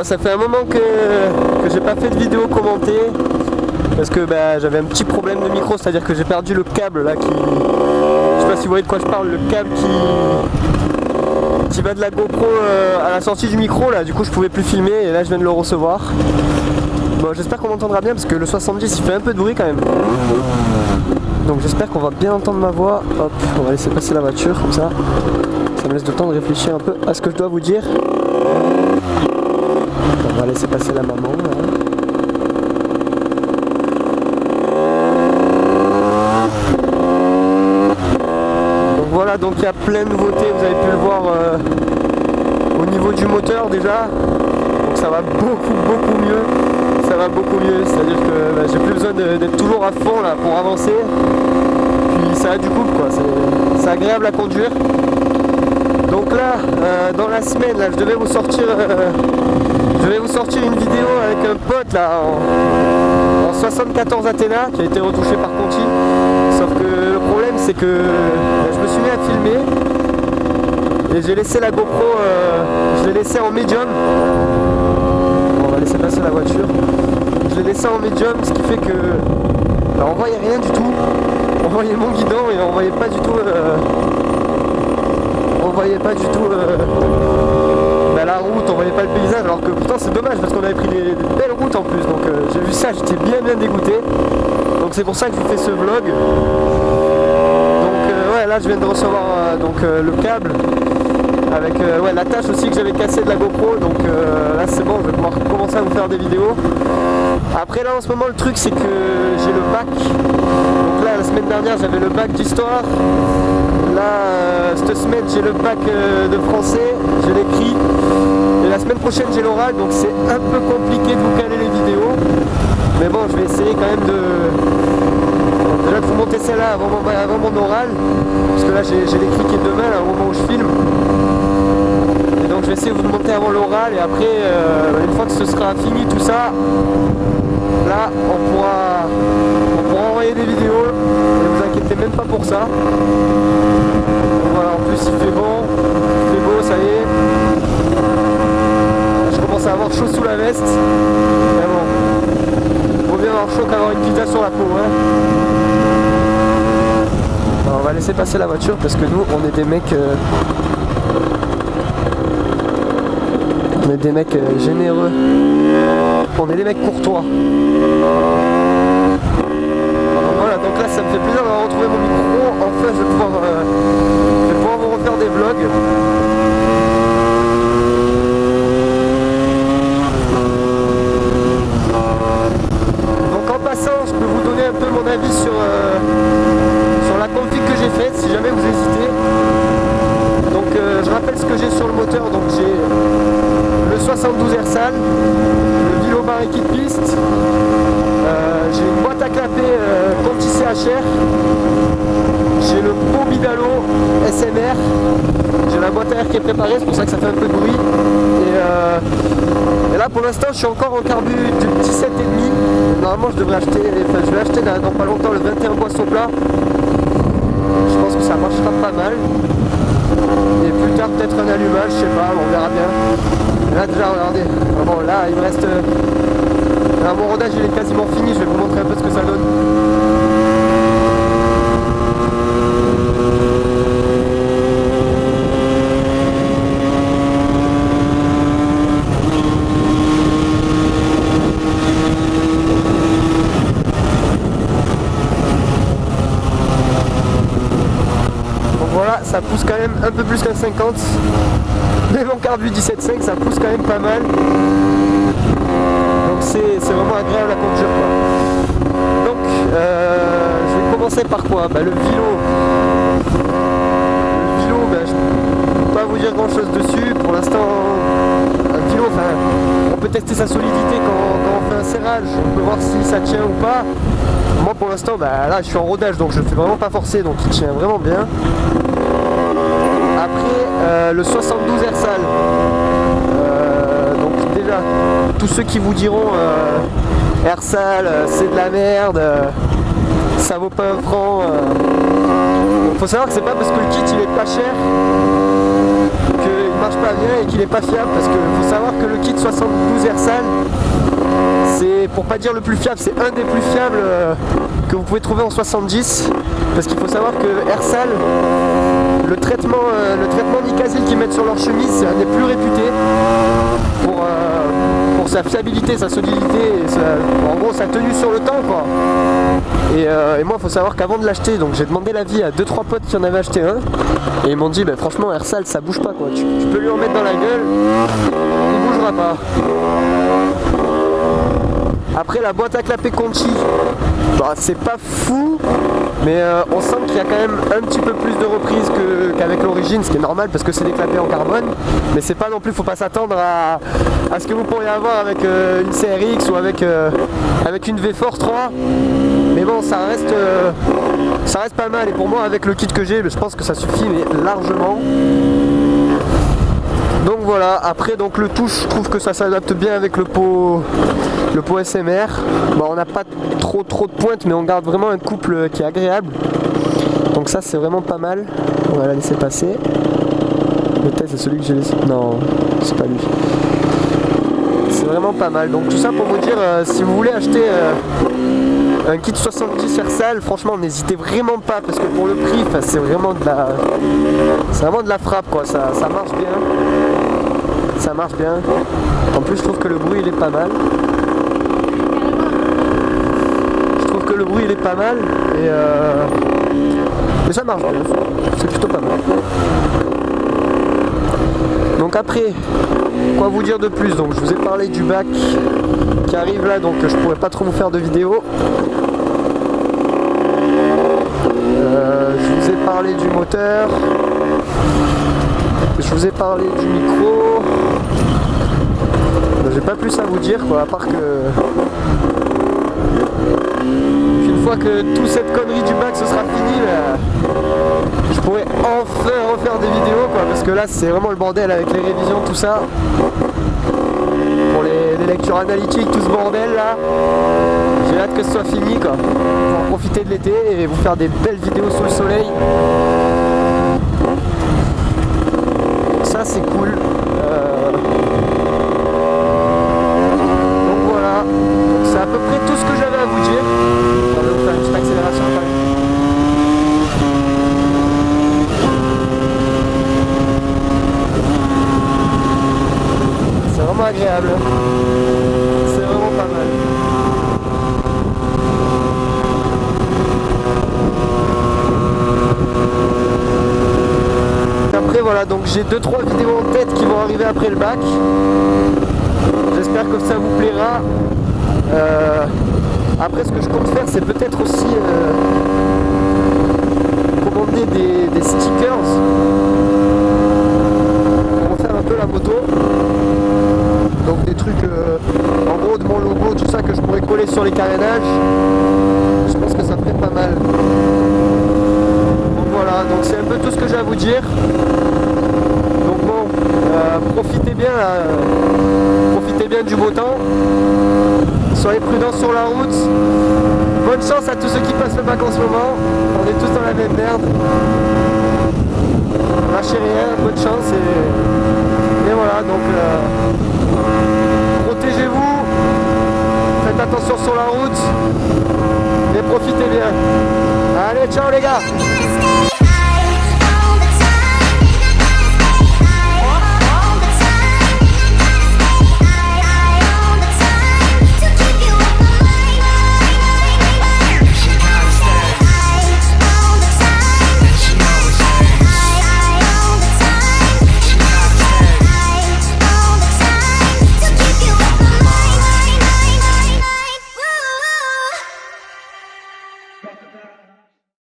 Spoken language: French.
ça fait un moment que j'ai pas fait de vidéo commentée parce que j'avais un petit problème de micro, c'est-à-dire que j'ai perdu le câble là qui... Je sais pas si vous voyez de quoi je parle, le câble qui va de la GoPro à la sortie du micro là, du coup je pouvais plus filmer et là je viens de le recevoir. Bon, j'espère qu'on m'entendra bien parce que le 70 il fait un peu de bruit quand même. Donc j'espère qu'on va bien entendre ma voix. Hop, on va laisser passer la voiture comme ça. Ça me laisse le temps de réfléchir un peu à ce que je dois vous dire. On va laisser passer la maman là. Donc voilà, donc il y a plein de nouveautés, vous avez pu le voir au niveau du moteur déjà. Donc ça va beaucoup mieux. Ça va beaucoup mieux, c'est-à-dire que j'ai plus besoin d'être toujours à fond là pour avancer. Puis ça a du couple quoi, c'est agréable à conduire. Donc là, dans la semaine, là, je devais vous sortir une vidéo avec un pote là en 74 Athena qui a été retouché par Conti. Sauf que le problème c'est que je me suis mis à filmer et j'ai laissé la GoPro, je l'ai laissé en médium. On va laisser passer la voiture. Je l'ai laissé en médium, ce qui fait que on voyait rien du tout. On voyait mon guidon et on voyait pas du tout la route, on voyait pas le paysage, alors que pourtant c'est dommage parce qu'on avait pris des belles routes en plus. Donc j'ai vu ça, j'étais bien dégoûté. Donc c'est pour ça que je vous fais ce vlog. Donc ouais, là je viens de recevoir le câble avec l'attache aussi que j'avais cassé de la GoPro. Donc là c'est bon, je vais pouvoir commencer à vous faire des vidéos. Après là en ce moment le truc c'est que j'ai le bac. Donc là la semaine dernière j'avais le bac d'histoire. Là cette semaine j'ai le bac de français, j'ai l'écrit. Et la semaine prochaine j'ai l'oral, donc c'est un peu compliqué de vous caler les vidéos. Mais bon, je vais essayer quand même déjà de vous monter celle-là avant mon oral. Parce que là j'ai l'écrit qui est demain là, au moment où je filme. Et donc je vais essayer de vous le monter avant l'oral et après une fois que ce sera fini tout ça, là on pourra envoyer des vidéos. Ne vous inquiétez même pas pour ça. Donc voilà, en plus il fait bon, il fait beau, ça y est. Je commence à avoir chaud sous la veste. Mais bon, vaut mieux avoir chaud qu'avoir une pizza sur la peau, hein. Alors, on va laisser passer la voiture parce que nous on est des mecs généreux. On est des mecs courtois. Voilà, donc là ça me fait plaisir d'avoir retrouvé mon micro. Enfin je vais pouvoir vous refaire des vlogs. Donc en passant je peux vous donner un peu mon avis sur la config que j'ai faite si jamais vous hésitez. Donc je rappelle ce que j'ai sur le moteur. Donc j'ai le 72 Airsal, le Vilo barré kit piste, j'ai une boîte à clapper Conti CHR, j'ai le Bobidalo SMR, j'ai la boîte à air qui est préparée, c'est pour ça que ça fait un peu de bruit. Et là pour l'instant je suis encore en carbu du 17,5. Normalement je vais acheter dans pas longtemps le 21 boisseau plat. Je pense que ça marchera pas mal. Et plus tard peut-être un allumage, je sais pas, on verra bien. Là déjà regardez, bon là il me reste... Là, mon rodage il est quasiment fini, je vais vous montrer un peu ce que ça donne. Donc voilà, ça pousse quand même un peu plus qu'un 50. Mais mon carbu 17.5 ça pousse quand même pas mal. Donc c'est vraiment agréable à conduire quoi. Donc je vais commencer par quoi? Le Vilo. Le Vilo, je peux pas vous dire grand chose dessus. Pour l'instant, un Vilo, on peut tester sa solidité quand on fait un serrage. On peut voir si ça tient ou pas. Moi pour l'instant, là je suis en rodage donc je le fais vraiment pas forcer, donc il tient vraiment bien. Après le 72 Airsal. Donc déjà, tous ceux qui vous diront Airsal c'est de la merde, ça vaut pas un franc. Faut savoir que c'est pas parce que le kit il est pas cher qu'il marche pas bien et qu'il est pas fiable, parce qu'il faut savoir que le kit 72 Ersal, c'est, pour pas dire le plus fiable, c'est un des plus fiables que vous pouvez trouver en 70, parce qu'il faut savoir que Ersal, le traitement Nicasil qu'ils mettent sur leur chemise, c'est un des plus réputés pour sa fiabilité, sa solidité, et en gros sa tenue sur le temps, quoi. Et moi, il faut savoir qu'avant de l'acheter, donc j'ai demandé l'avis à 2-3 potes qui en avaient acheté un, et ils m'ont dit, bah, franchement, Ersal, ça bouge pas, quoi. Tu peux lui en mettre dans la gueule, il bougera pas. Après, la boîte à clapper Conti, bah, c'est pas fou, mais on sent qu'il y a quand même un petit peu plus de reprise qu'avec l'origine, ce qui est normal parce que c'est des clapets en carbone, mais c'est pas non plus, faut pas s'attendre à ce que vous pourriez avoir avec une CRX ou avec une V-Force 3, mais bon, ça reste pas mal, et pour moi, avec le kit que j'ai, je pense que ça suffit, mais largement. Donc voilà, après donc le touche, je trouve que ça s'adapte bien avec le pot SMR. Bon, on n'a pas trop de pointe, mais on garde vraiment un couple qui est agréable. Donc ça, c'est vraiment pas mal. On va la laisser passer. Le test, c'est celui que j'ai laissé. Non, c'est pas lui. C'est vraiment pas mal. Donc tout ça pour vous dire, si vous voulez acheter un kit 70 Ersal, franchement, n'hésitez vraiment pas, parce que pour le prix, c'est vraiment de la frappe, quoi. Ça marche bien. Ça marche bien. En plus, je trouve que le bruit il est pas mal. Et ça marche bien. C'est plutôt pas mal. Donc après, quoi vous dire de plus? Donc je vous ai parlé du bac qui arrive là, donc je pourrais pas trop vous faire de vidéo. Je vous ai parlé du moteur. Je vous ai parlé du micro. J'ai pas plus à vous dire, quoi, à part que une fois que toute cette connerie du bac ce sera fini, je pourrais enfin refaire des vidéos, quoi, parce que là c'est vraiment le bordel avec les révisions, tout ça, pour les lectures analytiques, tout ce bordel là. J'ai hâte que ce soit fini, quoi, pour profiter de l'été et vous faire des belles vidéos sous le soleil. Ça c'est cool. Donc voilà, c'est à peu près tout ce que j'avais à vous dire. On va vous faire une petite accélération quand même. C'est vraiment agréable. C'est vraiment pas mal. Après voilà, donc j'ai 2-3 vidéos en tête qui vont arriver après le bac. J'espère que ça vous plaira. Après, ce que je compte faire, c'est peut-être aussi commander des stickers pour refaire un peu la moto. Donc des trucs en gros de mon logo, tout ça, que je pourrais coller sur les carénages. Je pense que ça ferait pas mal. Donc voilà, donc c'est un peu tout ce que j'ai à vous dire. Donc bon, profitez bien du beau temps. Soyez prudents sur la route. Bonne chance à tous ceux qui passent le bac en ce moment. On est tous dans la même merde. Lâchez rien, bonne chance et voilà, donc protégez-vous, faites attention sur la route et profitez bien. Allez, ciao les gars!